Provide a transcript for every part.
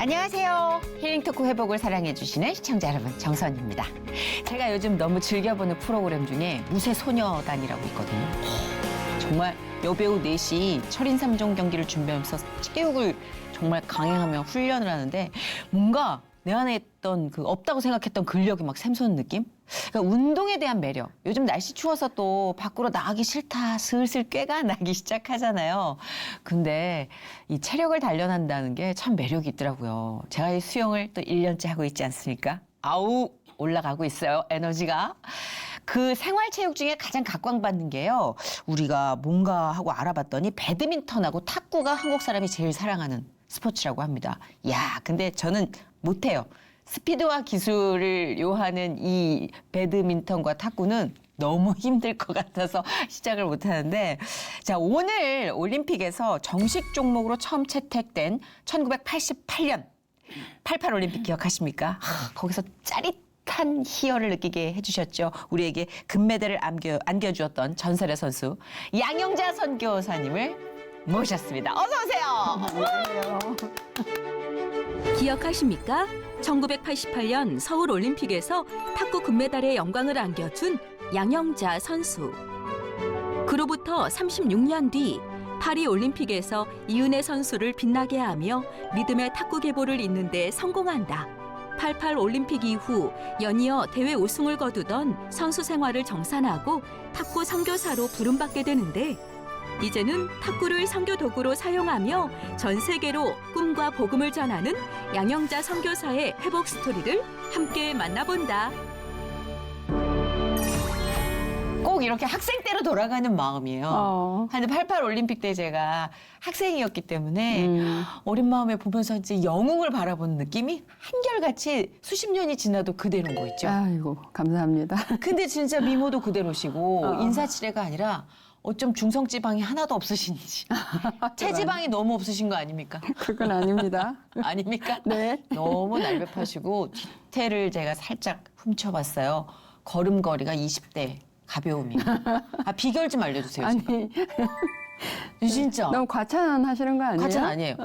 안녕하세요. 힐링토크 회복을 사랑해주시는 시청자 여러분, 정선입니다. 제가 요즘 너무 즐겨보는 프로그램 중에 무쇠소녀단이라고 있거든요. 정말 여배우 넷이 철인 3종 경기를 준비하면서 체육을 정말 강행하며 훈련을 하는데 뭔가 내 안에 있던 그 없다고 생각했던 근력이 막 샘솟는 느낌? 그러니까 운동에 대한 매력. 요즘 날씨 추워서 또 밖으로 나가기 싫다. 슬슬 꾀가 나기 시작하잖아요. 근데 이 체력을 단련한다는 게 참 매력이 있더라고요. 제가 이 수영을 또 1년째 하고 있지 않습니까? 아우, 올라가고 있어요. 에너지가. 그 생활체육 중에 가장 각광받는 게요. 우리가 뭔가 하고 알아봤더니 배드민턴하고 탁구가 한국 사람이 제일 사랑하는 스포츠라고 합니다. 야, 근데 저는 못해요. 스피드와 기술을 요하는 이 배드민턴과 탁구는 너무 힘들 것 같아서 시작을 못하는데, 자, 오늘 올림픽에서 정식 종목으로 처음 채택된 1988년 88 올림픽 기억하십니까? 거기서 짜릿한 희열을 느끼게 해주셨죠. 우리에게 금메달을 안겨주었던 전설의 선수 양영자 선교사님을 모셨습니다. 어서 오세요. 안녕하세요. 기억하십니까? 1988년 서울 올림픽에서 탁구 금메달의 영광을 안겨준 양영자 선수. 그로부터 36년 뒤 파리 올림픽에서 이은혜 선수를 빛나게 하며 믿음의 탁구 계보를 잇는 데 성공한다. 88 올림픽 이후 연이어 대회 우승을 거두던 선수 생활을 정산하고 탁구 선교사로 부름받게 되는데, 이제는 탁구를 선교 도구로 사용하며 전 세계로 꿈과 복음을 전하는 양영자 선교사의 회복 스토리를 함께 만나본다. 꼭 이렇게 학생 때로 돌아가는 마음이에요. 근데 88 올림픽 때 제가 학생이었기 때문에 어린 마음에 보면서 이제 영웅을 바라보는 느낌이 한결같이 수십 년이 지나도 그대로인 거 있죠. 아이고, 감사합니다. 근데 진짜 미모도 그대로시고 인사치레가 아니라 어쩜 중성지방이 하나도 없으신지 체지방이 너무 없으신 거 아닙니까? 그건 아닙니다. 아닙니까? 네. 너무 날렵하시고 뒤태를 제가 살짝 훔쳐봤어요. 걸음걸이가 20대 가벼움이. 아, 비결 좀 알려주세요. 아니, 진짜. 너무 과찬하시는 거 아니에요? 과찬 아니에요.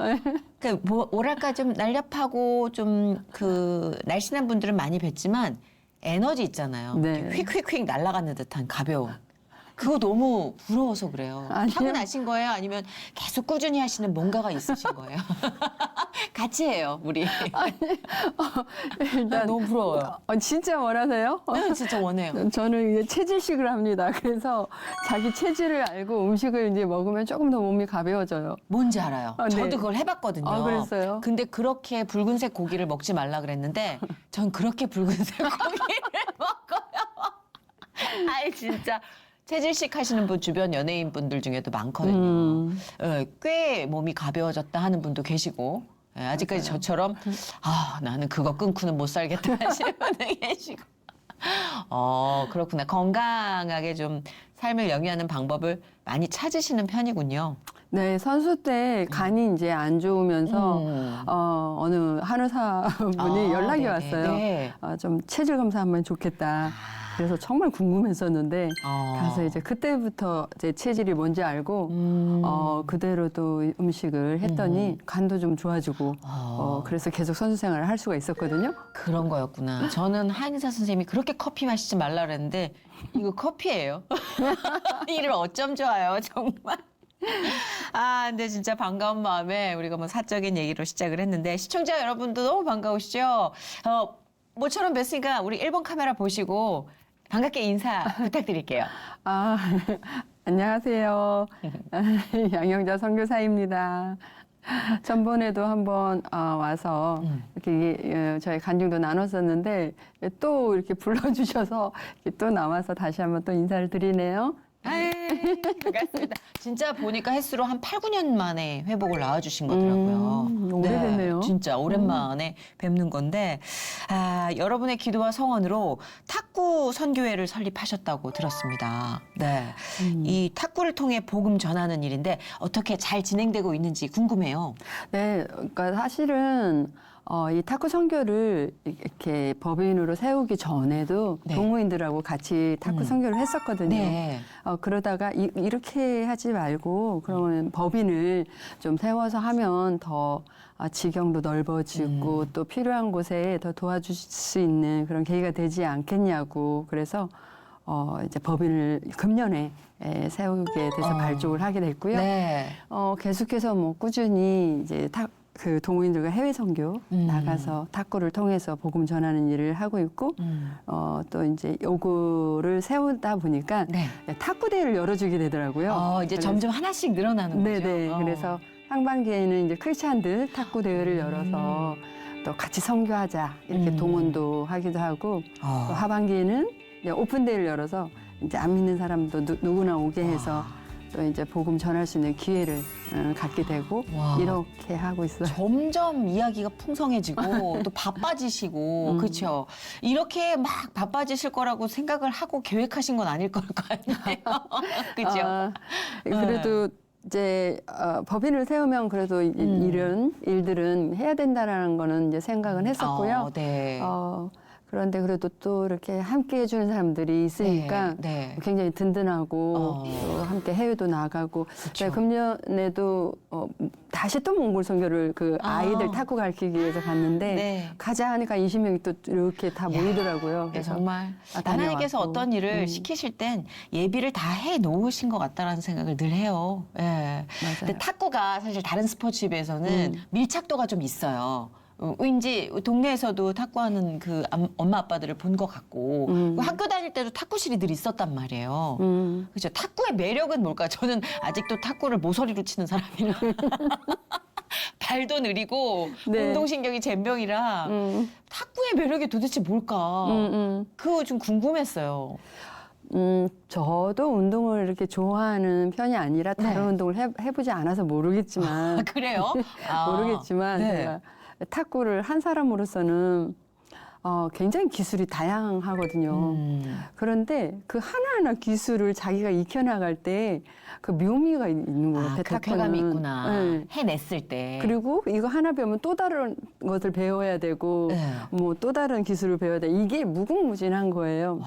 그 뭐랄까 좀 날렵하고 좀 그 날씬한 분들은 많이 뵀지만 에너지 있잖아요. 네. 휙휙휙 날아가는 듯한 가벼움. 그거 너무 부러워서 그래요. 아니요. 타고나신 거예요? 아니면 계속 꾸준히 하시는 뭔가가 있으신 거예요? 같이 해요, 우리. 일단 너무 부러워요. 진짜 원하세요? 네, 진짜 원해요. 저는 이제 체질식을 합니다. 그래서 자기 체질을 알고 음식을 이제 먹으면 조금 더 몸이 가벼워져요. 뭔지 알아요. 네. 저도 그걸 해봤거든요. 아, 그랬어요? 근데 그렇게 붉은색 고기를 먹지 말라 그랬는데 전 그렇게 붉은색 고기를 먹어요. 아이 진짜. 체질식 하시는 분 주변 연예인 분들 중에도 많거든요. 꽤 몸이 가벼워졌다 하는 분도 계시고, 아직까지 맞아요. 저처럼 나는 그거 끊고는 못 살겠다 하시는 분도 계시고. 그렇구나. 건강하게 좀 삶을 영위하는 방법을 많이 찾으시는 편이군요. 네, 선수 때 간이 이제 안 좋으면서 어느 한의사분이 연락이 네네. 왔어요. 네. 좀 체질 검사하면 좋겠다. 그래서 정말 궁금했었는데 가서 이제 그때부터 제 체질이 뭔지 알고 그대로 또 음식을 했더니 간도 좀 좋아지고 그래서 계속 선수 생활을 할 수가 있었거든요. 그런 거였구나. 저는 한의사 선생님이 그렇게 커피 마시지 말라 그랬는데 이거 커피예요. 이를 어쩜 좋아요, 정말. 근데 진짜 반가운 마음에 우리가 뭐 사적인 얘기로 시작을 했는데 시청자 여러분도 너무 반가우시죠? 모처럼 뵀으니까 우리 1번 카메라 보시고 반갑게 인사 부탁드릴게요. 안녕하세요. 양영자 선교사입니다. 전번에도 한번 와서 이렇게 저희 간증도 나눴었는데 또 이렇게 불러주셔서 이렇게 또 나와서 다시 한번 또 인사를 드리네요. 반갑습니다. 진짜 보니까 횟수로 한 8, 9년 만에 회복을 나와주신 거더라고요. 오래됐네요. 네, 진짜 오랜만에 뵙는 건데 여러분의 기도와 성원으로 탁구 선교회를 설립하셨다고 들었습니다. 네, 이 탁구를 통해 복음 전하는 일인데 어떻게 잘 진행되고 있는지 궁금해요. 네, 그러니까 사실은 이 탁구 선교를 이렇게 법인으로 세우기 전에도 네. 동호인들하고 같이 탁구 선교를 했었거든요. 네. 그러다가 이렇게 하지 말고 그러면 법인을 좀 세워서 하면 더 지경도 넓어지고 또 필요한 곳에 더 도와줄 수 있는 그런 계기가 되지 않겠냐고 그래서 이제 법인을 금년에 세우게 돼서 발족을 하게 됐고요. 네. 계속해서 뭐 꾸준히 이제 그 동호인들과 해외 선교 나가서 탁구를 통해서 복음 전하는 일을 하고 있고 또 이제 요거를 세우다 보니까 네. 탁구 대회를 열어주게 되더라고요. 이제 그래서- 점점 하나씩 늘어나는 거죠. 네네. 그래서 상반기에는 이제 크리스찬들 탁구 대회를 열어서 또 같이 선교하자 이렇게 동원도 하기도 하고 또 하반기에는 이제 오픈 대회를 열어서 이제 안 믿는 사람도 누구나 오게 해서 또 이제 복음 전할 수 있는 기회를 갖게 되고 와. 이렇게 하고 있어요. 점점 이야기가 풍성해지고 또 바빠지시고 그렇죠. 이렇게 막 바빠지실 거라고 생각을 하고 계획하신 건 아닐 걸 거 아니에요. 그렇죠. 그래도 이제 법인을 세우면 그래도 이런 일들은 해야 된다라는 거는 이제 생각은 했었고요. 네. 그런데 그래도 또 이렇게 함께 해주는 사람들이 있으니까 네. 굉장히 든든하고 또 함께 해외도 나가고 그쵸. 금년에도 다시 또 몽골 선교를 그 아이들 탁구 가르치기 위해서 갔는데 네. 가자 하니까 20명이 또 이렇게 다 모이더라고요. 네, 정말 다녀왔고. 하나님께서 어떤 일을 시키실 땐 예비를 다 해 놓으신 것 같다라는 생각을 늘 해요. 예. 맞아요. 근데 탁구가 사실 다른 스포츠에 비해서는 밀착도가 좀 있어요. 왠지 동네에서도 탁구하는 그 엄마 아빠들을 본 것 같고 학교 다닐 때도 탁구실이 늘 있었단 말이에요. 그렇죠. 탁구의 매력은 뭘까? 저는 아직도 탁구를 모서리로 치는 사람이라 발도 느리고 네. 운동신경이 젬병이라 탁구의 매력이 도대체 뭘까? 그거 좀 궁금했어요. 저도 운동을 이렇게 좋아하는 편이 아니라 다른 운동을 해보지 않아서 모르겠지만 그래요? 모르겠지만 네. 제가 탁구를 한 사람으로서는 굉장히 기술이 다양하거든요. 그런데 그 하나하나 기술을 자기가 익혀나갈 때 그 묘미가 있는 것 같아요. 그 쾌감이 탁구는. 있구나. 네. 해냈을 때. 그리고 이거 하나 배우면 또 다른 것을 배워야 되고 네. 뭐 또 다른 기술을 배워야 돼. 이게 무궁무진한 거예요.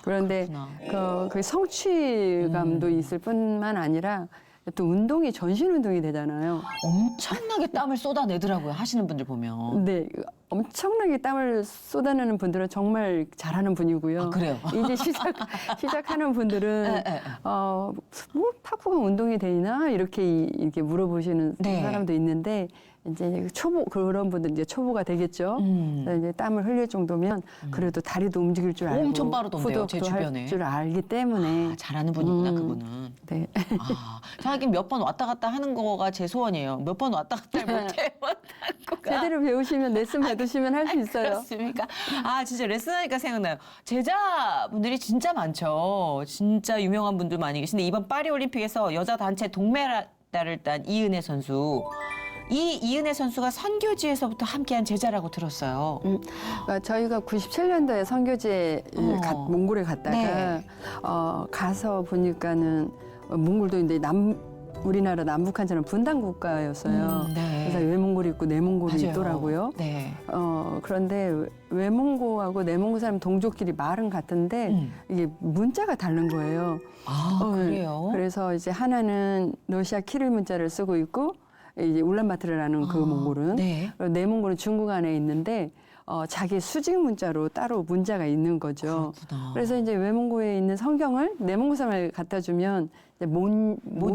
그런데 그렇구나. 그 성취감도 있을 뿐만 아니라 또 운동이 전신 운동이 되잖아요. 엄청나게 땀을 쏟아내더라고요. 하시는 분들 보면. 네, 엄청나게 땀을 쏟아내는 분들은 정말 잘하는 분이고요. 그래요? 이제 시작하는 분들은 뭐 탁구가 운동이 되나 이렇게 물어보시는 네. 사람도 있는데 이제 그런 분들 이제 초보가 되겠죠. 그래서 이제 땀을 흘릴 정도면 그래도 다리도 움직일 줄 알고 엄청 빠르던데요, 제 후덕도 주변에. 할 줄 알기 때문에 잘하는 분이구나, 그분은. 네. 하긴 몇 번 왔다 갔다 하는 거가 제 소원이에요. 몇 번 왔다 갔다 못해요, 탁구가. 제대로 배우시면 레슨 받으시면 할 수 있어요. 그렇습니까? 진짜 레슨하니까 생각나요. 제자분들이 진짜 많죠. 진짜 유명한 분들 많이 계신데 이번 파리올림픽에서 여자 단체 동메달을 딴 이은혜 선수. 이 이은혜 선수가 선교지에서부터 함께한 제자라고 들었어요. 그러니까 저희가 97년도에 선교지에 몽골에 갔다가 네. 가서 보니까는 몽골도 이제 우리나라 남북한처럼 분단 국가였어요. 네. 그래서 외몽골이 있고 내몽골이 맞아요. 있더라고요. 네. 그런데 외몽고하고 내몽고 사람 동족끼리 말은 같은데 이게 문자가 다른 거예요. 그래요? 그래서 이제 하나는 러시아 키릴 문자를 쓰고 있고 이제 울란바토르라는 그 몽골은 네. 내몽골은 중국 안에 있는데 자기 수직 문자로 따로 문자가 있는 거죠. 그렇구나. 그래서 이제 외몽고에 있는 성경을 내몽고 사람에게 갖다 주면 이제 못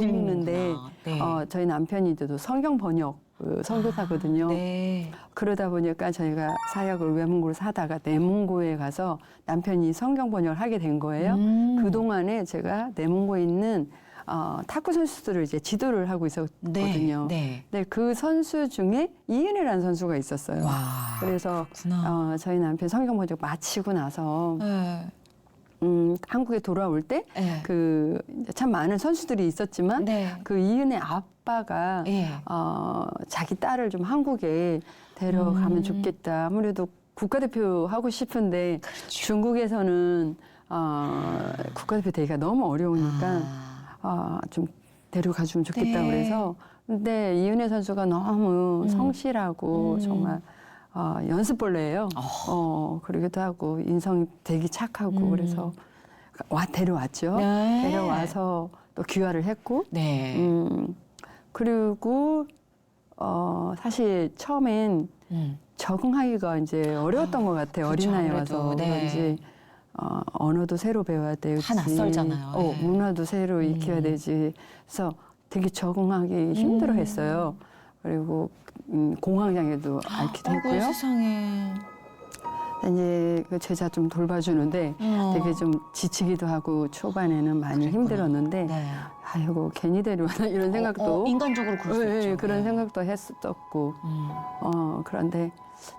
읽는데 읽는구나. 네. 저희 남편이도 성경 번역 선교사거든요. 네. 그러다 보니까 저희가 사역을 외몽고를 사다가 내몽고에 가서 남편이 성경 번역을 하게 된 거예요. 그 동안에 제가 내몽고에 있는 탁구 선수들을 이제 지도를 하고 있었거든요. 네. 네, 그 선수 중에 이은혜라는 선수가 있었어요. 와. 그래서 그렇구나. 저희 남편 성경 번역 마치고 나서 네. 한국에 돌아올 때 네. 그 참 많은 선수들이 있었지만 네. 그 이은혜 아빠가 예. 자기 딸을 좀 한국에 데려가면 좋겠다. 아무래도 국가대표 하고 싶은데 그렇죠. 중국에서는 국가대표 되기가 너무 어려우니까 좀 데려가주면 좋겠다 네. 그래서 근데 이은혜 선수가 너무 성실하고 정말 연습벌레예요. 그러기도 하고 인성이 되게 착하고 그래서 데려왔죠. 네. 데려와서 또 귀화를 했고 네. 그리고 사실 처음엔 적응하기가 이제 어려웠던 것 같아요. 그렇죠, 어린 나이에 아무래도. 와서 네. 그런지 언어도 새로 배워야 되지. 다 낯설잖아요. 네. 문화도 새로 익혀야 되지. 그래서 되게 적응하기 힘들어했어요. 그리고 공황장애도 앓기도 했고요. 세상에. 이제 그 제자 좀 돌봐주는데 되게 좀 지치기도 하고 초반에는 많이 그랬구나. 힘들었는데 네. 아이고 괜히 데려왔나 이런 생각도 인간적으로 그럴 수 예, 있죠. 그런 네. 생각도 했었고 그런데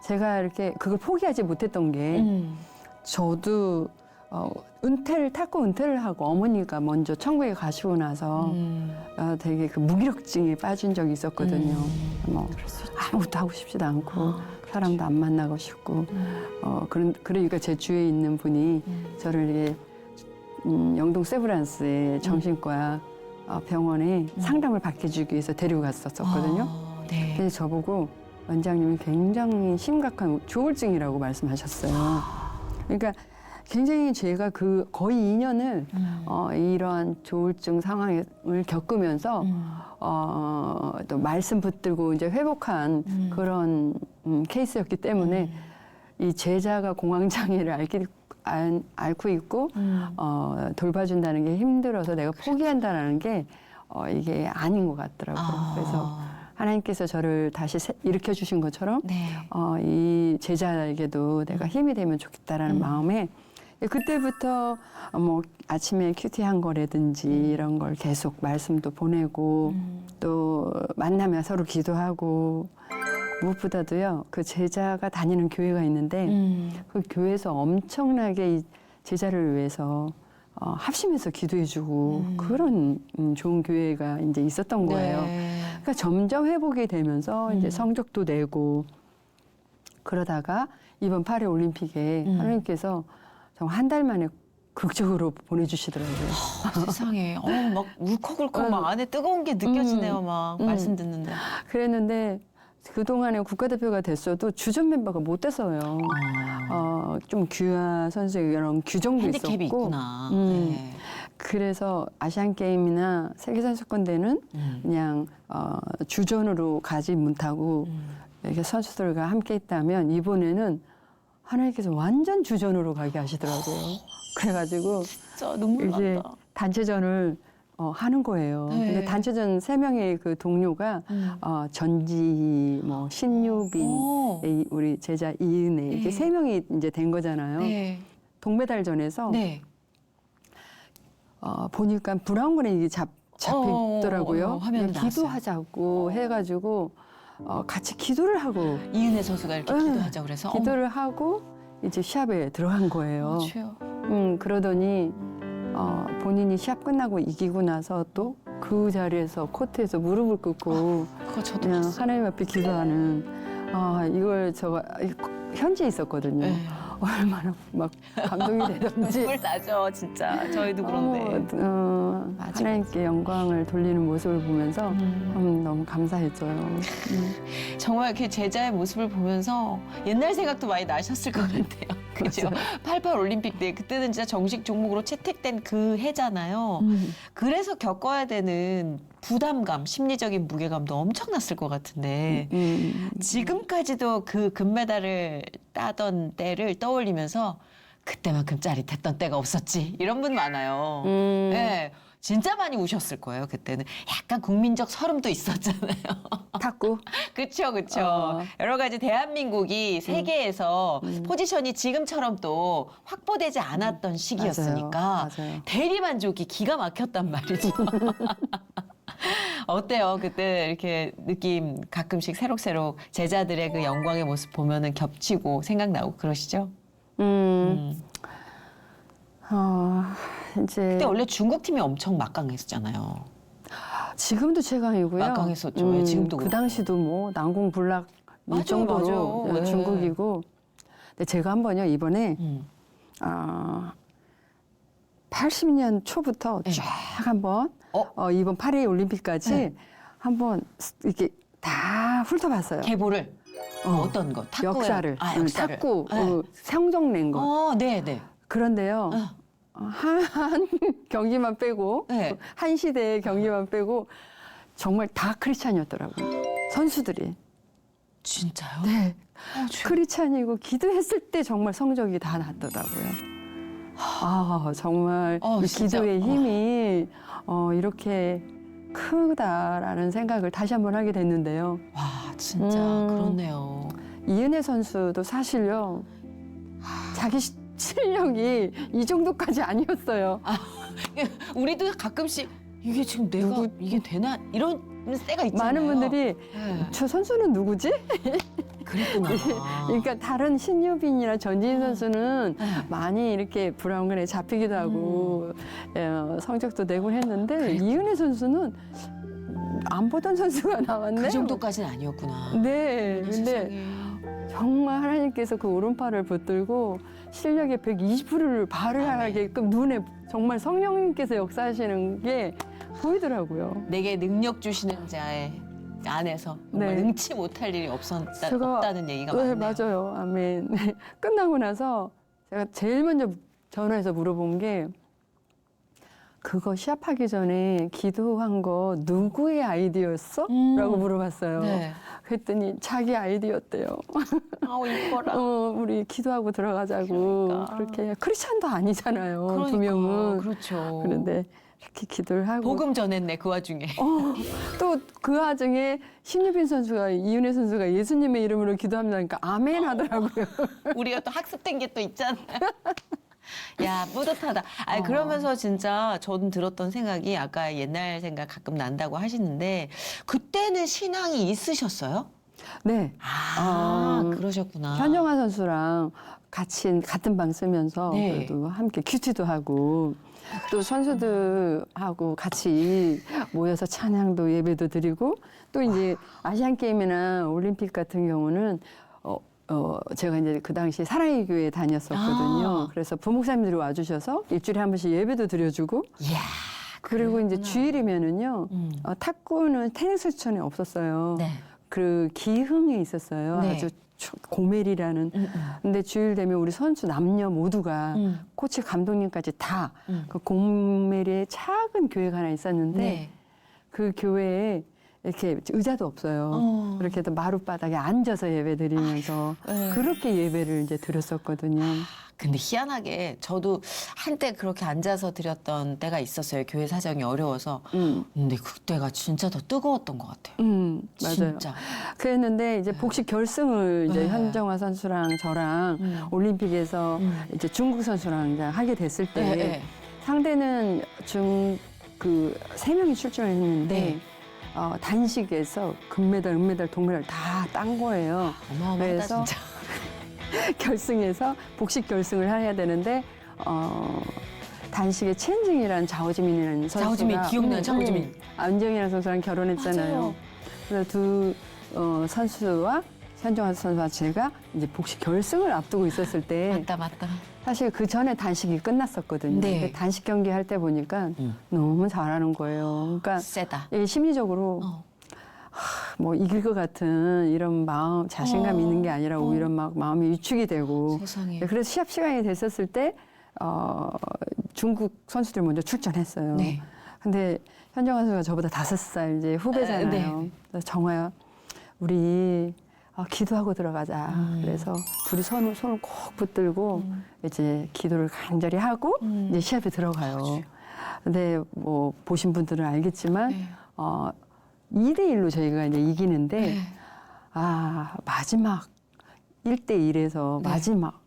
제가 이렇게 그걸 포기하지 못했던 게 저도 탁구 은퇴를 하고 어머니가 먼저 천국에 가시고 나서 되게 그 무기력증에 빠진 적이 있었거든요. 뭐 아무것도 하고 싶지도 않고 사람도 안 만나고 싶고 그러니까 제 주위에 있는 분이 저를 이게 영동 세브란스의 정신과 병원에 상담을 받게 주기 위해서 데려갔었거든요. 네. 그래서 저보고 원장님이 굉장히 심각한 조울증이라고 말씀하셨어요. 그러니까 굉장히 제가 거의 2년을 이러한 조울증 상황을 겪으면서 또 말씀 붙들고 이제 회복한 그런 케이스였기 때문에 이 제자가 공황장애를 앓고 있고 돌봐준다는 게 힘들어서 내가 포기한다는 게 이게 아닌 것 같더라고요. 그래서 하나님께서 저를 다시 일으켜 주신 것처럼 네. 이 제자에게도 내가 힘이 되면 좋겠다라는 마음에 그때부터 뭐 아침에 큐티한 거라든지 이런 걸 계속 말씀도 보내고 또 만나면 서로 기도하고 무엇보다도요 그 제자가 다니는 교회가 있는데 그 교회에서 엄청나게 이 제자를 위해서 합심해서 기도해주고 그런 좋은 교회가 이제 있었던 거예요. 네. 그러니까 점점 회복이 되면서 이제 성적도 내고 그러다가 이번 파리 올림픽에 하나님께서 정말 한 달 만에 극적으로 보내주시더라고요. 세상에. 막 울컥울컥 막 안에 뜨거운 게 느껴지네요. 막 말씀 듣는데. 그랬는데 그동안에 국가대표가 됐어도 주전 멤버가 못 돼서요. 좀 귀화 선수의 이런 규정도 핸디캡이 있었고. 있구나. 네. 그래서 아시안 게임이나 세계 선수권대는 그냥 주전으로 가지 못하고 이렇게 선수들과 함께 있다면 이번에는 하나님께서 완전 주전으로 가게 하시더라고요. 그래가지고 진짜 눈물 이제 난다. 단체전을 하는 거예요. 네. 근데 단체전 3명의 그 동료가 전지, 뭐 신유빈, 오. 우리 제자 이은혜 이렇게 네. 3명이 이제 된 거잖아요. 네. 동메달전에서 네. 보니까 브라운관에 이게 잡히더라고요. 화면에 나왔어요. 기도하자고 해가지고 같이 기도를 하고 이은혜 선수가 이렇게 네. 기도하자 그래서 기도를 하고 이제 시합에 들어간 거예요. 주여. 그러더니 본인이 시합 끝나고 이기고 나서 또 그 자리에서 코트에서 무릎을 꿇고 그거 저도 그냥 봤어요. 하나님 앞에 기도하는 이걸 제가 현지에 있었거든요. 네. 얼마나 막 감동이 되던지. 눈물 나죠, 진짜. 저희도 그런데. 맞아, 하나님께 영광을 돌리는 모습을 보면서 너무 감사했어요. 정말 그 제자의 모습을 보면서 옛날 생각도 많이 나셨을 것 같아요. 그죠? 88 올림픽 때 그때는 진짜 정식 종목으로 채택된 그 해잖아요. 그래서 겪어야 되는 부담감, 심리적인 무게감도 엄청났을 것 같은데 지금까지도 그 금메달을 따던 때를 떠올리면서 그때만큼 짜릿했던 때가 없었지. 이런 분 많아요. 네, 진짜 많이 우셨을 거예요. 그때는 약간 국민적 서름도 있었잖아요. 탁구. 그렇죠, 그렇죠. 여러 가지 대한민국이 세계에서 포지션이 지금처럼 또 확보되지 않았던 시기였으니까 맞아요. 대리 만족이 기가 막혔단 말이죠. 어때요? 그때 이렇게 느낌 가끔씩 새록새록 제자들의 그 영광의 모습 보면은 겹치고 생각나고 그러시죠? 이제 그때 원래 중국 팀이 엄청 막강했었잖아요. 지금도 최강이고요. 막강했었죠. 예, 지금도 그 그렇고. 당시도 뭐 난공불락 맞아요, 이 정도로 맞아요. 예. 중국이고. 근데 제가 한번요 이번에 80년 초부터 네. 쫙 한번 이번 파리 올림픽까지 네. 한번 이렇게 다 훑어봤어요. 계보를 어떤 거? 탁구요? 역사를, 역사를. 탁구, 네. 성적 낸 거. 네, 네. 그런데요. 한 경기만 빼고 네. 한 시대의 경기만 빼고 정말 다 크리스찬이었더라고요. 선수들이. 진짜요? 네. 크리스찬이고 기도했을 때 정말 성적이 다 났더라고요. 정말 이 진짜. 기도의 힘이 이렇게 크다라는 생각을 다시 한번 하게 됐는데요. 와, 진짜 그렇네요. 이은혜 선수도 사실요. 자기 실력이 이 정도까지 아니었어요. 우리도 가끔씩 이게 지금 내가 이게 되나 이런 때가 있잖아요. 많은 분들이 네. 저 선수는 누구지? 그랬구나. 그러니까 다른 신유빈이나 전지인 선수는 많이 이렇게 브라운관에 잡히기도 하고 성적도 내고 했는데 이은혜 선수는 안 보던 선수가 나왔네. 그 정도까지는 아니었구나. 네. 근데 세상에. 정말 하나님께서 그 오른팔을 붙들고 실력의 120%를 발휘하게끔 눈에 정말 성령님께서 역사하시는 게 보이더라고요. 내게 능력 주시는 자의 안에서 정말 네. 능치 못할 일이 없다는 얘기가 네, 많네요. 맞아요. 아멘. 끝나고 나서 제가 제일 먼저 전화해서 물어본 게 그거 시합하기 전에 기도한 거 누구의 아이디어였어? 라고 물어봤어요. 네. 그랬더니 자기 아이디어였대요. 이뻐라. 우리 기도하고 들어가자고. 그러니까. 그렇게 크리스찬도 아니잖아요. 두 명은. 그렇죠. 그런데 이렇게 기도를 하고 복음 전했네 그 와중에. 또 그 와중에 신유빈 선수가 이은혜 선수가 예수님의 이름으로 기도합니다니까 아멘 하더라고요. 우리가 또 학습된 게 또 있잖아요. 야, 뿌듯하다. 그러면서 진짜 저는 들었던 생각이 아까 옛날 생각 가끔 난다고 하시는데 그때는 신앙이 있으셨어요? 네. 그러셨구나. 현정화 선수랑 같은 방 쓰면서 네. 그래도 함께 큐티도 하고 또 선수들하고 같이 모여서 찬양도 예배도 드리고 또 이제 아시안 게임이나 올림픽 같은 경우는 제가 이제 그 당시 사랑의 교회에 다녔었거든요. 그래서 부목사님들이 와주셔서 일주일에 한 번씩 예배도 드려주고. 이야. 그리고 이제 주일이면은요. 탁구는 테니스촌에 없었어요. 네. 그 기흥에 있었어요. 네. 아주 고멜이라는. 근데 주일 되면 우리 선수 남녀 모두가 코치 감독님까지 다 그 고멜에 작은 교회가 하나 있었는데 네. 그 교회에 이렇게 의자도 없어요. 그렇게 해서 마룻바닥에 앉아서 예배 드리면서 그렇게 예배를 이제 드렸었거든요. 근데 희한하게 저도 한때 그렇게 앉아서 드렸던 때가 있었어요. 교회 사정이 어려워서. 근데 그때가 진짜 더 뜨거웠던 것 같아요. 맞아요. 진짜. 그랬는데 이제 복식 결승을 이제 네. 현정화 선수랑 저랑 올림픽에서 이제 중국 선수랑 이제 하게 됐을 때 네. 상대는 세 명이 출전을 했는데 네. 단식에서 금메달, 은메달, 동메달 다 딴 거예요. 어마어마하다 그래서 진짜. 결승에서 복식 결승을 해야 되는데 단식의 첸징이라는 자오지민이라는 선수가 자오지민, 기억나요, 자오지민. 안정이라는 선수랑 결혼했잖아요. 맞아요. 그래서 두 선수와 현정화 선수와 제가 이제 복식 결승을 앞두고 있었을 때 맞다. 사실 그 전에 단식이 끝났었거든요. 네. 근데 단식 경기 할 때 보니까 너무 잘하는 거예요. 그러니까 세다. 이게 심리적으로 뭐 이길 것 같은 이런 마음, 자신감 있는 게 아니라 오히려 막 마음이 위축이 되고. 세상에. 그래서 시합 시간이 됐었을 때 중국 선수들 먼저 출전했어요. 네. 근데 현정화 선수가 저보다 5살 이제 후배잖아요. 네. 그래서 정화야, 우리 기도하고 들어가자. 그래서 둘이 손을 꼭 붙들고 이제 기도를 간절히 하고 이제 시합에 들어가요. 근데 뭐 보신 분들은 알겠지만 네. 2대1로 저희가 이제 이기는데 네. 마지막 1대1에서 네. 마지막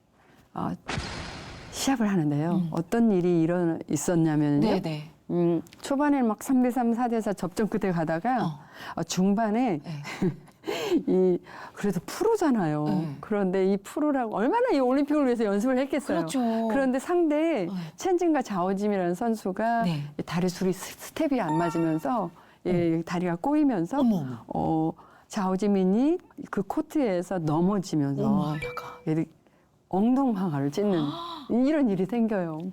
시합을 하는데요. 어떤 일이 있었냐면요. 네. 초반에 막 3대3, 4대4 접전 끝에 가다가 중반에 네. 그래도 프로잖아요. 네. 그런데 이 프로라고 얼마나 이 올림픽을 위해서 연습을 했겠어요. 그렇죠. 그런데 상대 첸진과 자오짐이라는 선수가 네. 다리 둘이 스텝이 안 맞으면서 다리가 꼬이면서 어머. 자오지민이 그 코트에서 넘어지면서 어머, 얘를 엉덩방아를 찢는 이런 일이 생겨요.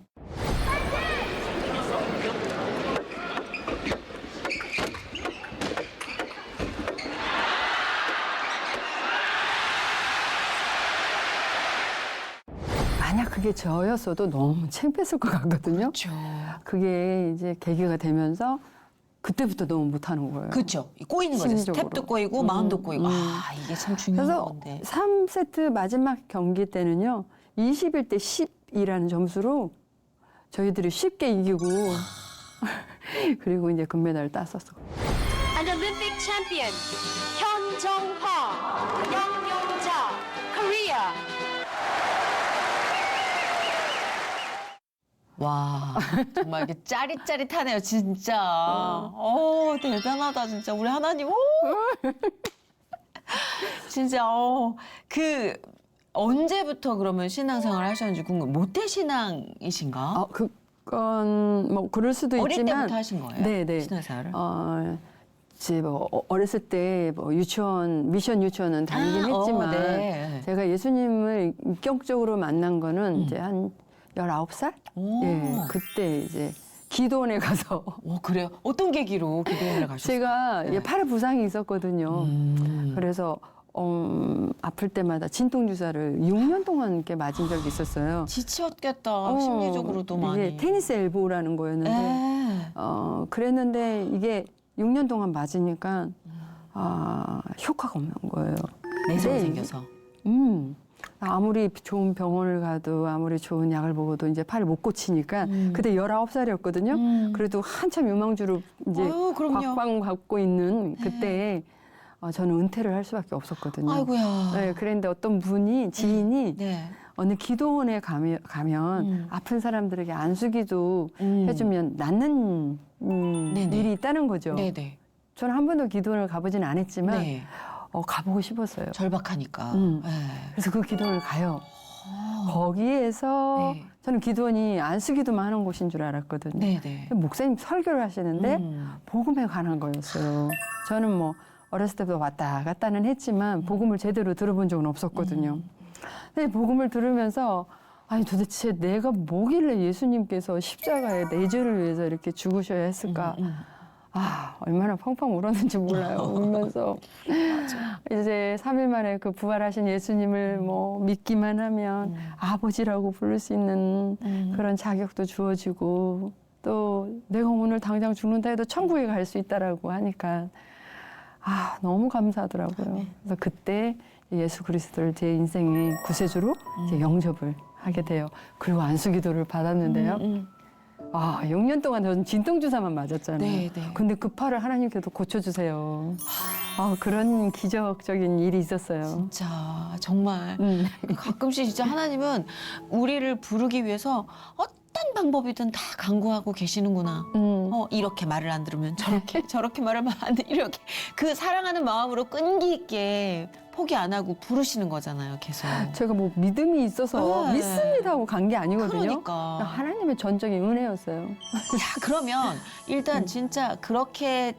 그게 저였어도 너무 창피했을 것 같거든요. 그렇죠. 그게 이제 계기가 되면서 그때부터 너무 못하는 거예요. 그렇죠. 꼬이는 거죠. 심리적으로. 스텝도 꼬이고 마음도 꼬이고. 아, 이게 참 중요한 그래서 건데. 3세트 마지막 경기 때는요. 21대 10이라는 점수로 저희들이 쉽게 이기고 그리고 이제 금메달을 땄었어. An Olympic champion, Hyun Jong-ha, Young-Yong-ja, Korea. 와, 정말 이렇게 짜릿짜릿하네요, 진짜. 대단하다, 진짜. 우리 하나님, 진짜, 언제부터 그러면 신앙생활 하셨는지 궁금해요. 모태 신앙이신가? 그건 뭐 그럴 수도 어릴 있지만 때부터 하신 거예요? 네네. 신앙생활을? 이제 뭐 어렸을 때 뭐 유치원 미션 유치원은 다니긴 했지만 네. 제가 예수님을 인격적으로 만난 거는 이제 한 19살? 오. 예, 그때 이제 기도원에 가서 그래요? 어떤 계기로 기도원을 가셨어요? 제가 네. 팔에 부상이 있었거든요. 그래서 아플 때마다 진통주사를 6년 동안 이렇게 맞은 적이 있었어요. 지쳤겠다, 심리적으로도 많이. 이게 테니스 엘보라는 거였는데 네. 그랬는데 이게 6년 동안 맞으니까 효과가 없는 거예요. 내성이 네. 생겨서. 아무리 좋은 병원을 가도 아무리 좋은 약을 먹어도 이제 팔을 못 고치니까 그때 19살이었거든요. 그래도 한참 유망주로 이제 아유, 그럼요. 곽광 갖고 있는 그때 저는 은퇴를 할 수밖에 없었거든요. 아이고야. 네, 그런데 어떤 분이 지인이 네. 어느 기도원에 가면 아픈 사람들에게 안수기도 해주면 낫는 네네. 일이 있다는 거죠. 네네. 저는 한 번도 기도원을 가보진 않았지만 네. 가보고 싶었어요. 절박하니까. 네. 그래서 그 기도원을 가요. 거기에서 네. 저는 기도원이 안수기도만 하는 곳인 줄 알았거든요. 네네. 목사님 설교를 하시는데 복음에 관한 거였어요. 저는 뭐 어렸을 때부터 왔다 갔다는 했지만 복음을 제대로 들어본 적은 없었거든요. 근데 복음을 들으면서 아니 도대체 내가 뭐길래 예수님께서 십자가에 내 죄를 위해서 이렇게 죽으셔야 했을까? 얼마나 펑펑 울었는지 몰라요. 울면서 이제 3일 만에 그 부활하신 예수님을 뭐 믿기만 하면 아버지라고 부를 수 있는 그런 자격도 주어지고 또 내가 오늘 당장 죽는다 해도 천국에 갈 수 있다라고 하니까 너무 감사하더라고요. 그래서 그때 예수 그리스도를 제 인생의 구세주로 이제 영접을 하게 돼요. 그리고 안수기도를 받았는데요. 6년 동안 저는 진통주사만 맞았잖아요. 네. 근데 그 팔을 하나님께서 고쳐주세요. 그런 기적적인 일이 있었어요. 진짜 정말 가끔씩 진짜 하나님은 우리를 부르기 위해서 어떤 방법이든 다 강구하고 계시는구나. 이렇게 말을 안 들으면 저렇게 저렇게 말을 안 들으면 이렇게 그 사랑하는 마음으로 끈기 있게 포기 안 하고 부르시는 거잖아요, 계속. 제가 뭐 믿음이 있어서 네. 믿습니다 하고 간 게 아니거든요. 그러니까. 하나님의 전적인 은혜였어요. 야, 그러면 일단 진짜 그렇게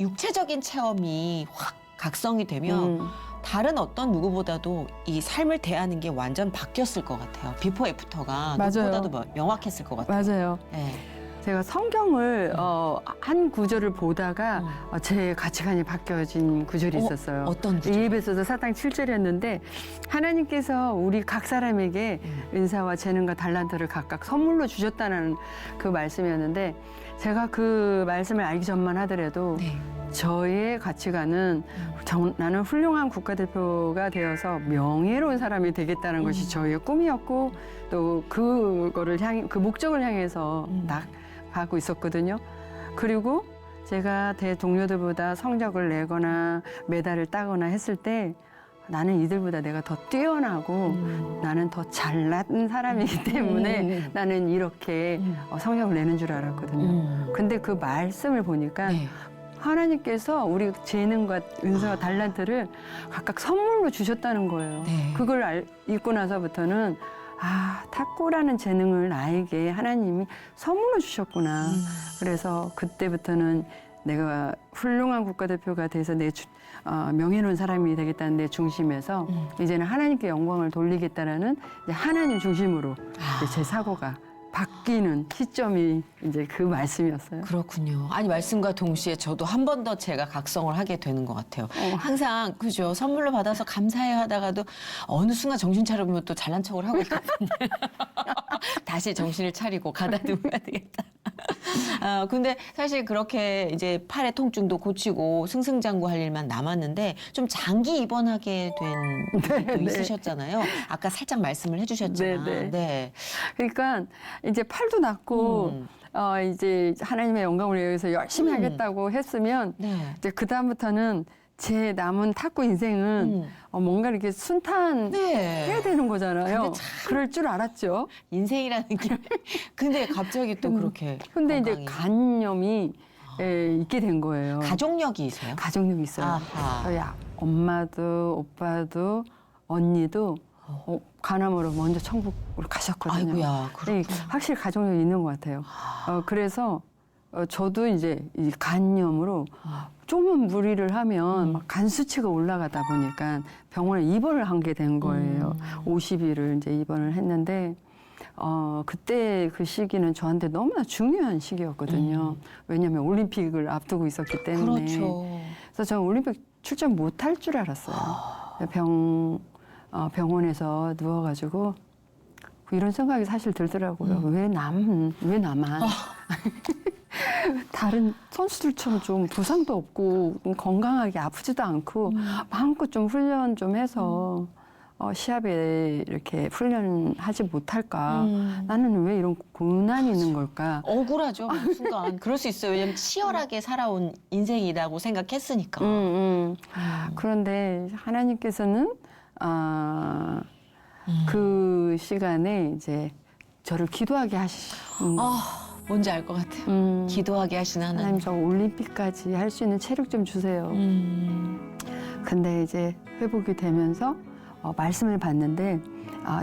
육체적인 체험이 확 각성이 되면 다른 어떤 누구보다도 이 삶을 대하는 게 완전 바뀌었을 것 같아요. 비포 애프터가 맞아요. 누구보다도 명확했을 것 같아요. 맞아요. 네. 제가 성경을 한 구절을 보다가 제 가치관이 바뀌어진 구절이 있었어요. 어떤 구절? 예배에서도 사당 7절이었는데 하나님께서 우리 각 사람에게 은사와 재능과 달란트를 각각 선물로 주셨다는 그 말씀이었는데 제가 그 말씀을 알기 전만 하더라도 네. 저의 가치관은 나는 훌륭한 국가대표가 되어서 명예로운 사람이 되겠다는 것이 저의 꿈이었고 또 그거를 그 목적을 향해서 딱 가고 있었거든요. 그리고 제가 대 동료들보다 성적을 내거나 메달을 따거나 했을 때 나는 이들보다 내가 더 뛰어나고 나는 더 잘난 사람이기 때문에 나는 이렇게 성적을 내는 줄 알았거든요. 근데 그 말씀을 보니까 네. 하나님께서 우리 재능과 은사와 달란트를 각각 선물로 주셨다는 거예요. 네. 그걸 읽고 나서부터는 탁구라는 재능을 나에게 하나님이 선물로 주셨구나. 그래서 그때부터는 내가 훌륭한 국가대표가 돼서 명예로운 사람이 되겠다는 내 중심에서 이제는 하나님께 영광을 돌리겠다라는 이제 하나님 중심으로 이제 제 사고가 바뀌는 시점이 이제 그 말씀이었어요. 그렇군요. 아니 말씀과 동시에 저도 한 번 더 제가 각성을 하게 되는 것 같아요. 항상 그죠. 선물로 받아서 감사해 하다가도 어느 순간 정신 차려보면 또 잘난 척을 하고 있거든요. 다시 정신을 차리고 가다듬어야 되겠다. 근데 사실 그렇게 이제 팔의 통증도 고치고 승승장구할 일만 남았는데 좀 장기 입원하게 된 일도 있으셨잖아요. 아까 살짝 말씀을 해주셨지만. 네, 네. 네. 그러니까 이제 팔도 났고 이제 하나님의 영광을 위해서 열심히 하겠다고 했으면 네. 이제 그 다음부터는 제 남은 탁구 인생은 뭔가 이렇게 순탄해야 네. 되는 거잖아요. 근데 참- 그럴 줄 알았죠. 인생이라는 게. 근데 갑자기 또 그렇게. 근데 이제 건강이. 간염이 있게 된 거예요. 가족력이세요? 가족력이 있어요. 아하. 저희 엄마도 오빠도 언니도 간암으로 먼저 천국으로 가셨거든요. 아이고야, 네, 확실히 가족력이 있는 것 같아요. 그래서 저도 이제 이 간염으로 조금만 무리를 하면 막 간 수치가 올라가다 보니까 병원에 입원을 한 게 된 거예요. 50일을 이제 입원을 했는데 그때 그 시기는 저한테 너무나 중요한 시기였거든요. 왜냐하면 올림픽을 앞두고 있었기 때문에. 그렇죠. 그래서 저는 올림픽 출전 못할 줄 알았어요. 병원에서 누워가지고 이런 생각이 사실 들더라고요. 왜 나만? 다른 선수들처럼 좀 부상도 없고 건강하게 아프지도 않고 마음껏 좀 훈련 좀 해서 시합에 이렇게 훈련하지 못할까? 나는 왜 이런 고난이 있는 걸까? 억울하죠, 그 순간. 그럴 수 있어요. 왜냐면 치열하게 살아온 인생이라고 생각했으니까. 그런데 하나님께서는 그 시간에 이제 저를 기도하게 하신 뭔지 알 것 같아요. 기도하게 하신 하나님. 하나님 저 올림픽까지 할 수 있는 체력 좀 주세요. 근데 이제 회복이 되면서 말씀을 봤는데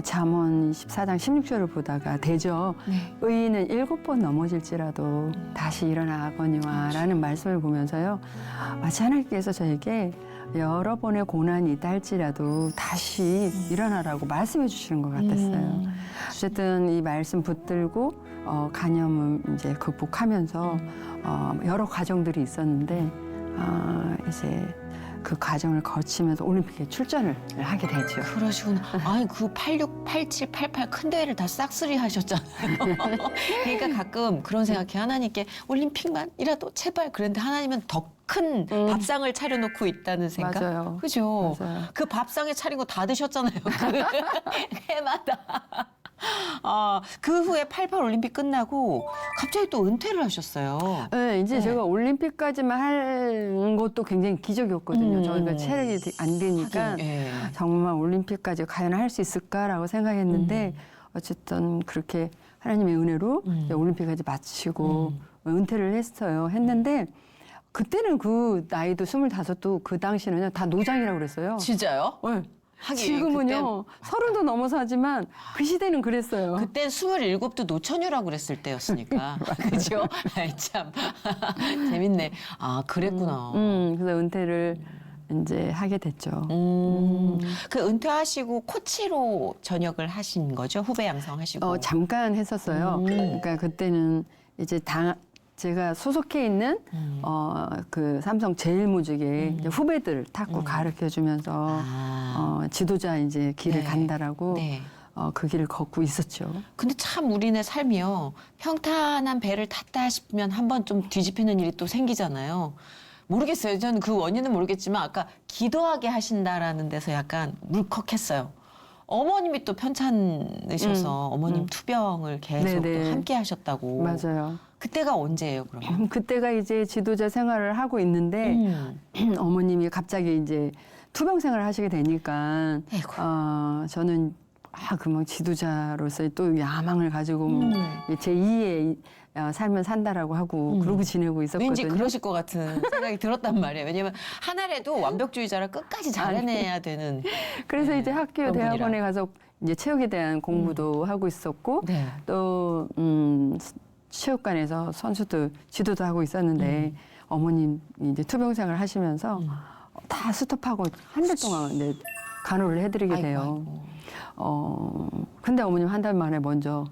잠언 24장 16절을 보다가 대저 네. 의인은 7번 넘어질지라도 다시 일어나거니와 라는 말씀을 보면서요. 마치 하나님께서 저에게 여러 번의 고난이 있다 할지라도 다시 일어나라고 말씀해 주시는 것 같았어요. 어쨌든 이 말씀 붙들고 간염을 이제 극복하면서 여러 과정들이 있었는데 이제 그 과정을 거치면서 올림픽에 출전을 하게 되죠. 그러시구나. 아니, 그 86, 87, 88 큰 대회를 다 싹쓸이 하셨잖아요. 그러니까 가끔 그런 생각해. 하나님께 올림픽만이라도 제발. 그런데 하나님은 더 큰 밥상을 차려놓고 있다는 생각. 맞아요. 그죠? 맞아요. 그 밥상에 차린 거 다 드셨잖아요. 그 해마다. 그 후에 88 올림픽 끝나고 갑자기 또 은퇴를 하셨어요. 네, 이제 네. 제가 올림픽까지만 하는 것도 굉장히 기적이었거든요. 저희가 체력이 안 되니까 하긴, 예. 정말 올림픽까지 과연 할 수 있을까라고 생각했는데 어쨌든 그렇게 하나님의 은혜로 이제 올림픽까지 마치고 은퇴를 했는데 그때는 그 나이도 25도 그 당시는 다 노장이라고 그랬어요. 진짜요? 네. 하긴, 지금은요, 30도 넘어서 하지만 그 시대는 그랬어요. 그땐 27도 노처녀라고 그랬을 때였으니까. 그죠? 아이, 참. 재밌네. 그랬구나. 그래서 은퇴를 이제 하게 됐죠. 그 은퇴하시고 코치로 전역을 하신 거죠? 후배 양성하시고. 잠깐 했었어요. 그러니까 그때는 이제 제가 소속해 있는 그 삼성 제일모직의 이제 후배들 탁구 가르쳐 주면서 지도자 이제 길을 네. 간다라고 네. 그 길을 걷고 있었죠. 근데 참 우리네 삶이요. 평탄한 배를 탔다 싶으면 한번 좀 뒤집히는 일이 또 생기잖아요. 모르겠어요. 저는 그 원인은 모르겠지만 아까 기도하게 하신다라는 데서 약간 물컥했어요. 어머님이 또 편찮으셔서 어머님 투병을 계속 네네. 또 함께 하셨다고. 맞아요. 그때가 언제예요, 그러면? 그때가 이제 지도자 생활을 하고 있는데 어머님이 갑자기 이제 투병 생활을 하시게 되니까 아이고. 저는 그막 지도자로서의 또 야망을 가지고 제 2의 삶을 산다라고 하고 그러고 지내고 있었거든요. 왠지 그러실 것 같은 생각이 들었단 말이에요. 왜냐면 하나라도 완벽주의자라 끝까지 잘해내야 되는. 그래서 네, 이제 학교 그런 분이라. 대학원에 가서 이제 체육에 대한 공부도 하고 있었고 네. 또 체육관에서 선수들 지도도 하고 있었는데 어머님 이제 투병 생활을 하시면서 다 스톱하고 한 달 동안 이제 간호를 해드리게 돼요. 아이고. 근데 어머님 한 달 만에 먼저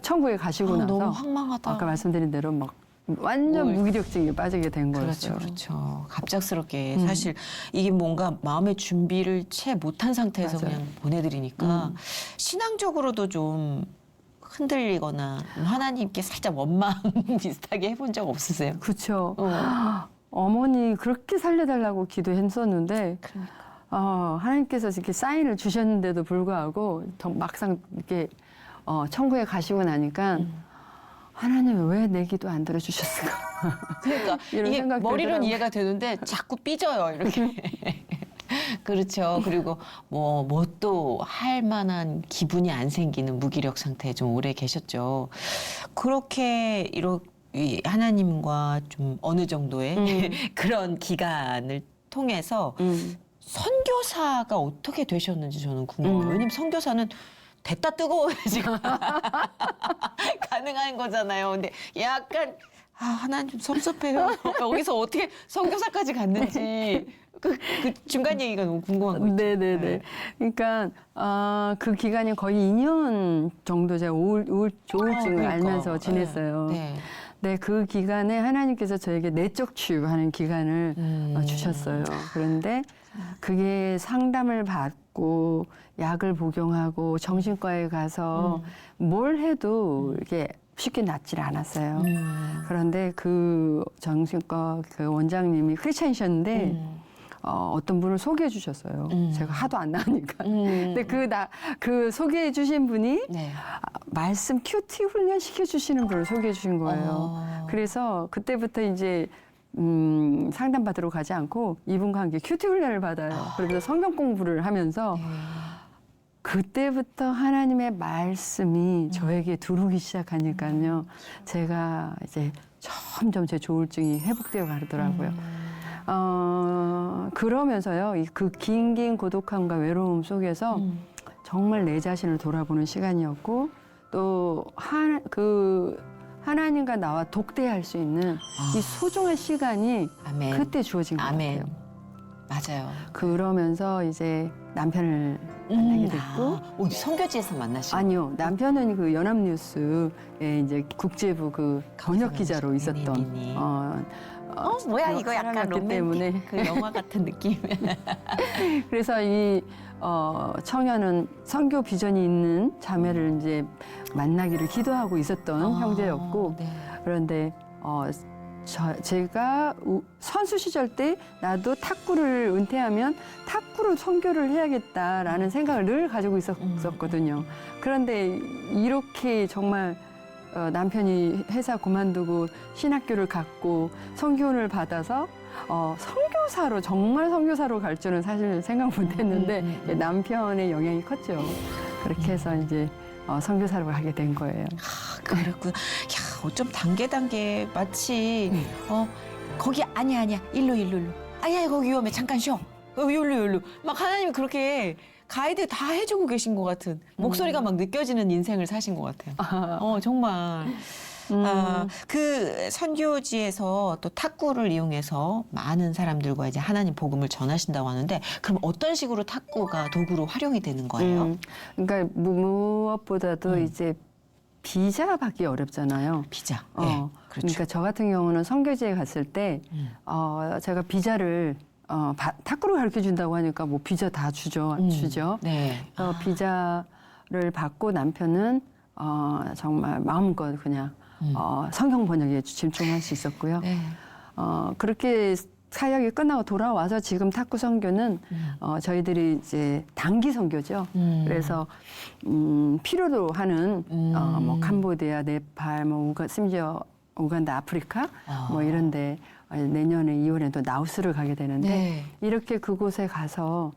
천국에 가시고 나서 너무 황망하다. 아까 말씀드린 대로 막 완전 무기력증에 빠지게 된 그렇죠, 거였죠. 그렇죠. 갑작스럽게 사실 이게 뭔가 마음의 준비를 채 못한 상태에서 맞아요. 그냥 보내드리니까 신앙적으로도 좀 흔들리거나 하나님께 살짝 원망 비슷하게 해본 적 없으세요? 그렇죠. 어머니 그렇게 살려달라고 기도했었는데 하나님께서 이렇게 사인을 주셨는데도 불구하고 막상 이렇게 천국에 가시고 나니까 하나님 왜 내 기도 안 들어주셨을까? 그러니까 이런 이게 생각 머리로는 들더라고요. 이해가 되는데 자꾸 삐져요 이렇게. 그렇죠. 그리고 뭐 또 할 만한 기분이 안 생기는 무기력 상태에 좀 오래 계셨죠. 그렇게 이 하나님과 좀 어느 정도의 그런 기간을 통해서 선교사가 어떻게 되셨는지 저는 궁금해요. 왜냐면 선교사는 됐다 뜨거워지고 가능한 거잖아요. 근데 약간 하나님 좀 섭섭해요. 여기서 어떻게 선교사까지 갔는지 그 중간 얘기가 너무 궁금한 거 있죠. 네네네. 그러니까 그 기간이 거의 2년 정도 제가 조울증을 그러니까. 알면서 지냈어요. 네. 네, 그 기간에 하나님께서 저에게 내적 치유하는 기간을 주셨어요. 그런데 그게 상담을 받고 약을 복용하고 정신과에 가서 뭘 해도 이게 쉽게 낫질 않았어요. 그런데 그 정신과 그 원장님이 크리스찬이셨는데 어떤 분을 소개해 주셨어요. 제가 하도 안 나으니까. 근데 그 소개해 주신 분이 네. 말씀 큐티 훈련 시켜주시는 분을 소개해 주신 거예요. 그래서 그때부터 이제 상담받으러 가지 않고 이분과 함께 큐티 훈련을 받아요. 그러면서 성경 공부를 하면서 그때부터 하나님의 말씀이 저에게 들어오기 시작하니까요. 제가 이제 점점 제 조울증이 회복되어 가더라고요. 그러면서요, 그 긴 고독함과 외로움 속에서 정말 내 자신을 돌아보는 시간이었고, 또 하나님과 나와 독대할 수 있는 이 소중한 시간이 아멘. 그때 주어진 것 아멘. 같아요. 맞아요. 그러면서 이제 남편을 만나게 됐고, 선교지에서 만나신 아니요, 남편은 그 연합뉴스에 이제 국제부 그 번역 기자로 있었던 미니. 뭐야 이거 약간 로맨틱 때문에 그 영화 같은 느낌. 그래서 이 청년은 선교 비전이 있는 자매를 이제 만나기를 기도하고 있었던 형제였고 네. 그런데 제가 선수 시절 때 나도 탁구를 은퇴하면 탁구로 선교를 해야겠다라는 생각을 늘 가지고 있었거든요. 그런데 이렇게 정말 남편이 회사 그만두고 신학교를 갔고 선교를 받아서 선교사로 정말 선교사로 갈 줄은 사실 생각 못했는데 남편의 영향이 컸죠. 그렇게 해서 이제 선교사로 가게 된 거예요. 그렇군. 야, 어쩜 단계 마치 거기 아니야 일로. 아니야 거기 위험해 잠깐 쉬어. 일로. 막 하나님이 그렇게 가이드 다 해주고 계신 것 같은 목소리가 막 느껴지는 인생을 사신 것 같아요. 정말. 그 선교지에서 또 탁구를 이용해서 많은 사람들과 이제 하나님 복음을 전하신다고 하는데 그럼 어떤 식으로 탁구가 도구로 활용이 되는 거예요? 그러니까 무엇보다도 이제 비자 받기 어렵잖아요. 비자. 네, 그렇죠. 그러니까 저 같은 경우는 선교지에 갔을 때 제가 비자를 탁구를 가르쳐 준다고 하니까 뭐 비자 다 주죠. 네. 비자를 받고 남편은 정말 마음껏 그냥 성경 번역에 집중할 수 있었고요. 네. 그렇게 사역이 끝나고 돌아와서 지금 탁구 선교는 저희들이 이제 단기 선교죠. 그래서 필요로 하는 뭐 캄보디아, 네팔, 뭐 심지어 우간다, 아프리카 뭐 이런데 내년에 2월에 또 라오스를 가게 되는데 네. 이렇게 그곳에 가서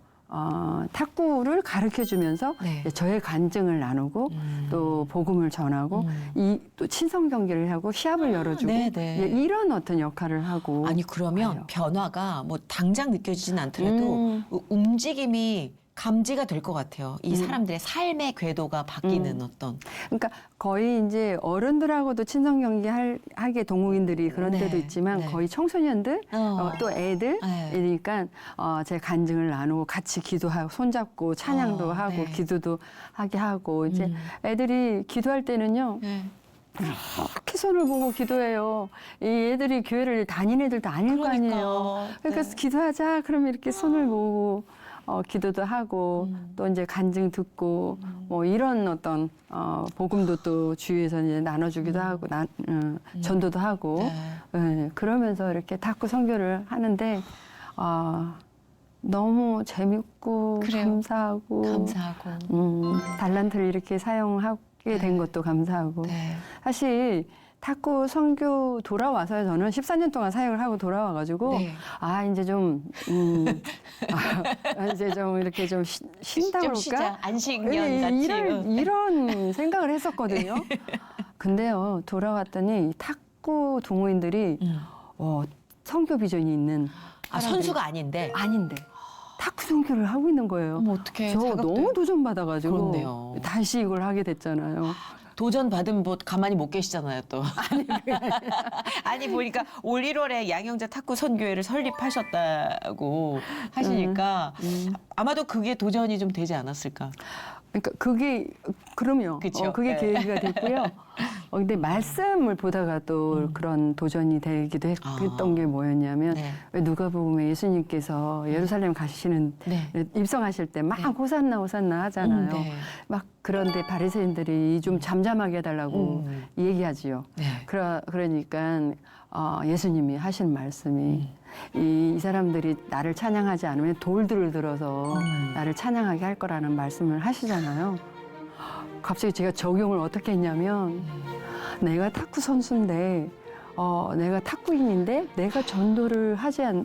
탁구를 가르쳐 주면서 네. 저의 간증을 나누고 또 복음을 전하고 또 친선 경기를 하고 시합을 열어주고 네네. 이런 어떤 역할을 하고 아니 그러면 가요. 변화가 뭐 당장 느껴지진 않더라도 움직임이 감지가 될 것 같아요. 이 사람들의 삶의 궤도가 바뀌는 어떤. 그러니까 거의 이제 어른들하고도 친선 경기 하게 동호인들이 그런 네, 때도 있지만 네. 거의 청소년들 또 네. 애들이니까 제 간증을 나누고 같이 기도하고 손잡고 찬양도 하고 네. 기도도 하게 하고 이제 애들이 기도할 때는요. 네. 이렇게 손을 보고 기도해요. 이 애들이 교회를 다닌 애들도 아닐 거 아니에요. 그러니까 네. 기도하자 그러면 이렇게 손을 모으고 기도도 하고 또 이제 간증 듣고 뭐 이런 어떤 복음도 또 주위에서 이제 나눠주기도 하고 전도도 하고 네, 그러면서 이렇게 탁구 선교를 하는데 너무 재밌고 그래요. 감사하고 달란트를 이렇게 사용하게 된 것도 감사하고 네. 사실 탁구 선교 돌아와서요. 저는 14년 동안 사역을 하고 돌아와가지고 네. 이제 좀 이제 좀 이렇게 좀 쉰다 좀 그럴까? 쉬자. 안식년 같이. 이런 생각을 했었거든요. 근데요 돌아왔더니 이 탁구 동호인들이 선교 비전이 있는 선수가 아닌데. 아닌데 탁구 선교를 하고 있는 거예요. 어머, 어떡해. 저 자극돼. 너무 도전받아가지고 그렇네요. 다시 이걸 하게 됐잖아요. 도전 받으면 뭐 가만히 못 계시잖아요, 또. 아니 보니까 올 1월에 양영자 탁구 선교회를 설립하셨다고 하시니까 아마도 그게 도전이 좀 되지 않았을까. 그러니까 그럼요. 그쵸? 그게 네. 계기가 됐고요. 근데 말씀을 보다가 또 그런 도전이 되기도 했던 게 뭐였냐면 네. 왜 누가복음에 예수님께서 예루살렘 가시는 네. 입성하실 때 막 네. 호산나 호산나 하잖아요. 네. 막 그런데 바리새인들이 좀 잠잠하게 해달라고 얘기하지요. 네. 그러니까 예수님이 하신 말씀이 이 사람들이 나를 찬양하지 않으면 돌들을 들어서 나를 찬양하게 할 거라는 말씀을 하시잖아요. 갑자기 제가 적용을 어떻게 했냐면 내가 탁구 선수인데 내가 탁구인인데 내가 전도를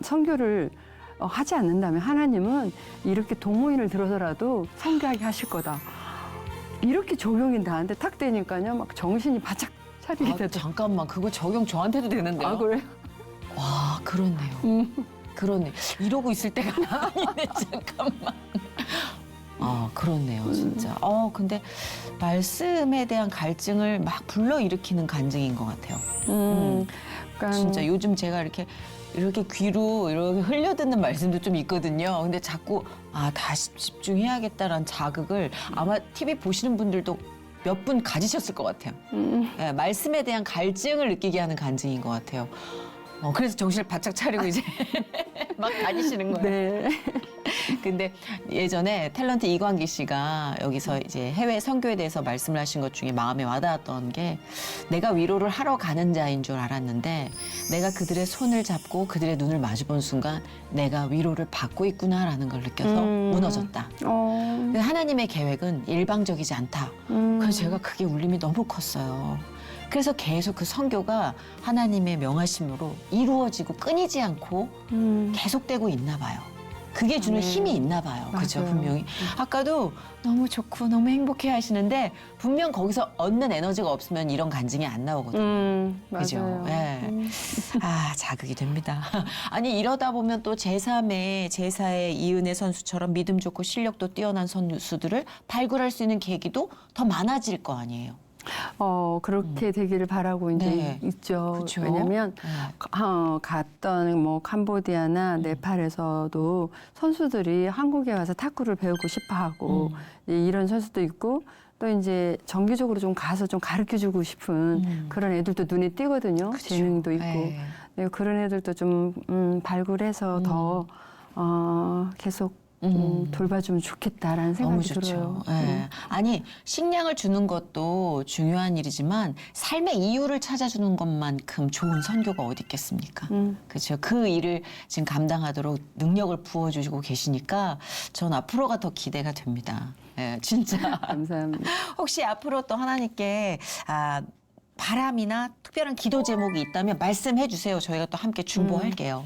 선교를 하지 않는다면 하나님은 이렇게 동호인을 들어서라도 선교하게 하실 거다. 이렇게 적용이 나한테 탁 되니까요. 막 정신이 바짝 차리게 되더라고요. 잠깐만, 그거 적용 저한테도 되는데요? 그래요? 와, 그렇네요. 그렇네. 이러고 있을 때가 아니네, 잠깐만. 그렇네요, 진짜. 근데 말씀에 대한 갈증을 막 불러일으키는 간증인 것 같아요. 그러니까 진짜 요즘 제가 이렇게 귀로 이렇게 흘려듣는 말씀도 좀 있거든요. 근데 자꾸 다시 집중해야겠다라는 자극을 아마 TV 보시는 분들도 몇 분 가지셨을 것 같아요. 네, 말씀에 대한 갈증을 느끼게 하는 간증인 것 같아요. 그래서 정신을 바짝 차리고 이제 막 다니시는 거예요. 네. 근데 예전에 탤런트 이광기 씨가 여기서 이제 해외 선교에 대해서 말씀을 하신 것 중에 마음에 와닿았던 게 내가 위로를 하러 가는 자인 줄 알았는데 내가 그들의 손을 잡고 그들의 눈을 마주본 순간 내가 위로를 받고 있구나라는 걸 느껴서 무너졌다. 근데 하나님의 계획은 일방적이지 않다. 그래서 제가 그게 울림이 너무 컸어요. 그래서 계속 그 선교가 하나님의 명하심으로 이루어지고 끊이지 않고 계속되고 있나 봐요. 그게 주는 힘이 있나 봐요. 그죠, 맞아요. 분명히. 아까도 너무 좋고 너무 행복해 하시는데 분명 거기서 얻는 에너지가 없으면 이런 간증이 안 나오거든요. 그죠? 맞아요. 예. 자극이 됩니다. 아니, 이러다 보면 또 제3의 이은혜 선수처럼 믿음 좋고 실력도 뛰어난 선수들을 발굴할 수 있는 계기도 더 많아질 거 아니에요. 그렇게 되기를 바라고 이제 네. 있죠. 그쵸? 왜냐면 갔던 뭐 캄보디아나 네팔에서도 선수들이 한국에 와서 탁구를 배우고 싶어하고 이런 선수도 있고 또 이제 정기적으로 좀 가서 좀 가르쳐주고 싶은 그런 애들도 눈에 띄거든요. 그쵸? 재능도 있고 네. 네, 그런 애들도 좀 발굴해서 더 계속 돌봐주면 좋겠다라는 너무 생각이 좋죠. 들어요. 예. 아니, 식량을 주는 것도 중요한 일이지만 삶의 이유를 찾아주는 것만큼 좋은 선교가 어디 있겠습니까? 그렇죠. 그 일을 지금 감당하도록 능력을 부어주시고 계시니까 전 앞으로가 더 기대가 됩니다. 예, 진짜. 감사합니다. 혹시 앞으로 또 하나님께 바람이나 특별한 기도 제목이 있다면 말씀해 주세요. 저희가 또 함께 중보할게요.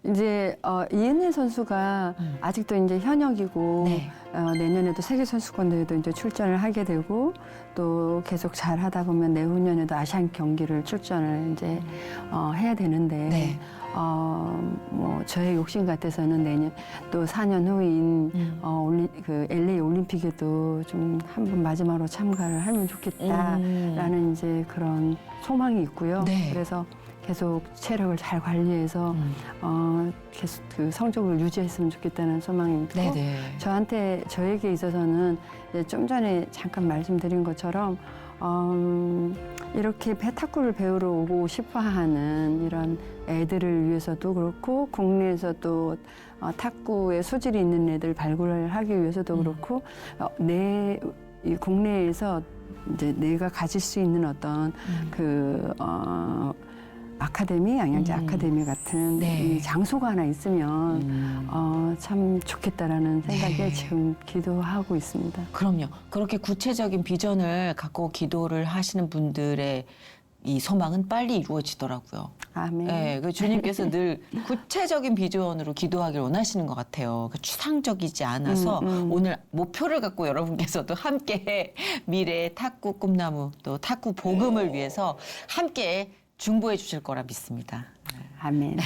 이제 이은혜 선수가 아직도 이제 현역이고 네. 내년에도 세계 선수권대회도 이제 출전을 하게 되고 또 계속 잘 하다 보면 내후년에도 아시안 경기를 출전을 이제 해야 되는데 네. 뭐 저의 욕심 같아서는 내년 또 4년 후인 그 LA 올림픽에도 좀 한번 마지막으로 참가를 하면 좋겠다라는 이제 그런 소망이 있고요. 네. 그래서 계속 체력을 잘 관리해서 계속 그 성적을 유지했으면 좋겠다는 소망이 있고 네네. 저에게 있어서는 이제 좀 전에 잠깐 말씀드린 것처럼 이렇게 탁구를 배우러 오고 싶어하는 이런 애들을 위해서도 그렇고 국내에서 또 탁구에 소질이 있는 애들 발굴을 하기 위해서도 그렇고 이 국내에서 이제 내가 가질 수 있는 어떤 아카데미, 양양자 아카데미 같은 네. 이 장소가 하나 있으면 참 좋겠다라는 생각에 네. 지금 기도하고 있습니다. 그럼요. 그렇게 구체적인 비전을 갖고 기도를 하시는 분들의 이 소망은 빨리 이루어지더라고요. 아멘. 네, 그 주님께서 늘 구체적인 비전으로 기도하길 원하시는 것 같아요. 그 추상적이지 않아서 오늘 목표를 갖고 여러분께서도 함께 미래의 탁구 꿈나무 또 탁구 복음을 위해서 함께 중보해 주실 거라 믿습니다. 아멘.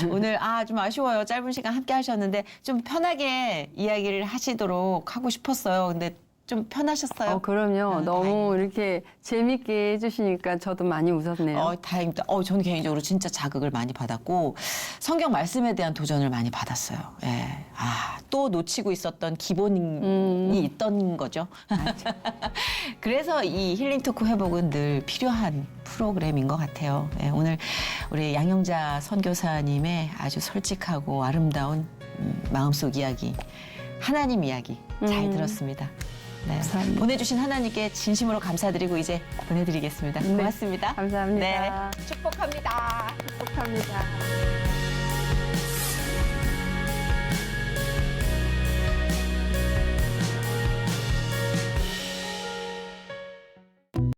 오늘 좀 아쉬워요. 짧은 시간 함께 하셨는데 좀 편하게 이야기를 하시도록 하고 싶었어요. 근데 좀 편하셨어요? 그럼요. 너무 다행이네요. 이렇게 재밌게 해주시니까 저도 많이 웃었네요. 다행입니다. 저는 개인적으로 진짜 자극을 많이 받았고 성경 말씀에 대한 도전을 많이 받았어요. 예. 또 놓치고 있었던 기본이 있던 거죠. 그래서 이 힐링 토크 회복은 늘 필요한 프로그램인 것 같아요. 예, 오늘 우리 양영자 선교사님의 아주 솔직하고 아름다운 마음속 이야기, 하나님 이야기 잘 들었습니다. 네. 감사합니다. 보내주신 하나님께 진심으로 감사드리고 이제 보내드리겠습니다. 네. 고맙습니다. 감사합니다. 네, 축복합니다. 축복합니다.